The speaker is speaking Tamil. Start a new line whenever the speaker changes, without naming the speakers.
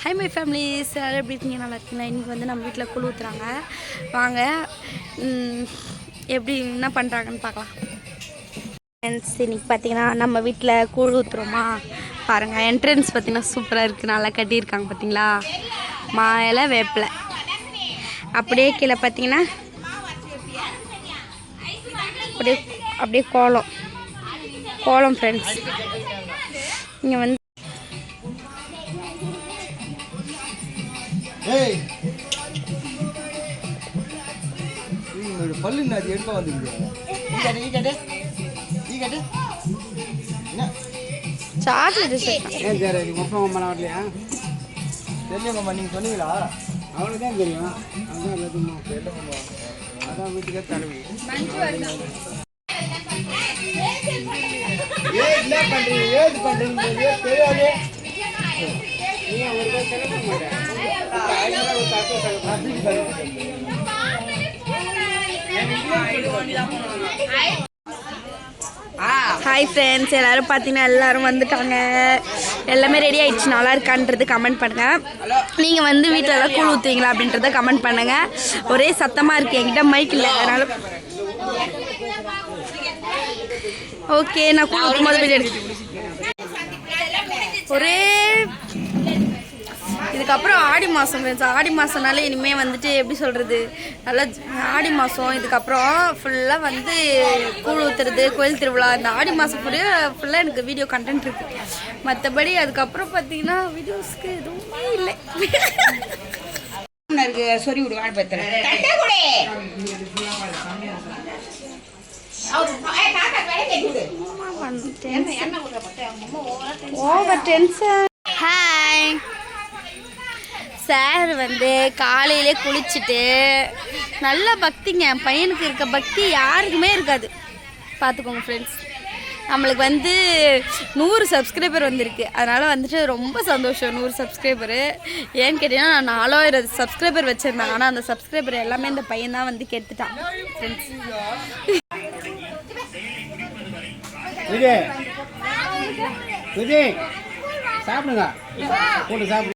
ஹை மை ஃபேமிலிஸ், எல்லாரும் எப்படி இருக்கீங்க? நல்லா இருக்கீங்களா? இன்றைக்கி வந்து நம்ம வீட்டில் கூழ் ஊற்றுறாங்க. வாங்க எப்படி என்ன பண்ணுறாங்கன்னு பார்க்கலாம். ஃப்ரெண்ட்ஸ், இன்றைக்கி பார்த்தீங்கன்னா நம்ம வீட்டில் கூழ் ஊற்றுறோமா பாருங்கள். என்ட்ரன்ஸ் பார்த்தீங்கன்னா சூப்பராக இருக்குது, நல்லா கட்டியிருக்காங்க பார்த்தீங்களா. மாயில வேப்பில் அப்படியே கீழே பார்த்தீங்கன்னா அப்படியே கோலம் ஃப்ரெண்ட்ஸ். இங்கே வந்து
பல்லு எடுக்க வந்து
சாக்லேட்
வரலையா தெரியலம்மா, நீங்க சொன்னீங்களா? அவனுக்கு தான் தெரியும். அதான் எல்லாத்துக்கும் அதான் வீட்டுக்கே தலைவி. என்ன பண்றீங்க, ஏது பண்றீங்க தெரியாது.
ஹாய் ஃப்ரெண்ட்ஸ், எல்லோரும் பார்த்தீங்கன்னா எல்லோரும் வந்துட்டாங்க. எல்லாமே ரெடி ஆகிடுச்சு. நல்லா இருக்கான்றது கமெண்ட் பண்ணுங்கள். நீங்கள் வந்து வீட்டில் எல்லாம் கூழ் ஊற்றுவீங்களா அப்படின்றத கமெண்ட் பண்ணுங்கள். ஒரே சத்தமாக இருக்குது, என்கிட்ட மைக் இல்லை, அதனால் ஓகே. நான் கூழ் ஊற்றும் போது வீடியோ எடுத்து ஒரே இதுக்கப்புறம் ஆடி மாதம் ஃப்ரெண்ட்ஸ். ஆடி மாதம்னால இனிமேல் வந்துட்டு எப்படி சொல்கிறது, நல்லா ஆடி மாதம் இதுக்கப்புறம் ஃபுல்லாக வந்து கூழ் ஊற்றுறது, கோயில் திருவிழா, இந்த ஆடி மாதம் ஃபுல்லாக எனக்கு வீடியோ கண்டென்ட் இருக்குது. மற்றபடி அதுக்கப்புறம் பார்த்தீங்கன்னா வீடியோஸ்க்கு எதுவுமே இல்லை.
சொல்லி விடு
ஓவர் டென்ஷன். ஹாய் சார் வந்து காலையிலே குளிச்சுட்டு நல்ல பக்திங்க. என் பையனுக்கு இருக்க பக்தி யாருக்குமே இருக்காது, பார்த்துக்கோங்க ஃப்ரெண்ட்ஸ். நம்மளுக்கு வந்து 100 சப்ஸ்கிரைபர் வந்திருக்கு, அதனால் வந்துட்டு ரொம்ப சந்தோஷம். 100 சப்ஸ்கிரைபரு ஏன்னு கேட்டிங்கன்னா, நான் 4000 சப்ஸ்கிரைபர் வச்சுருந்தேன். ஆனால் அந்த சப்ஸ்கிரைபர் எல்லாமே இந்த பையன் தான் வந்து கெடுத்துட்டான் ஃப்ரெண்ட்ஸ்.
சாப்பிடுங்க, போட்டு சாப்பிடு.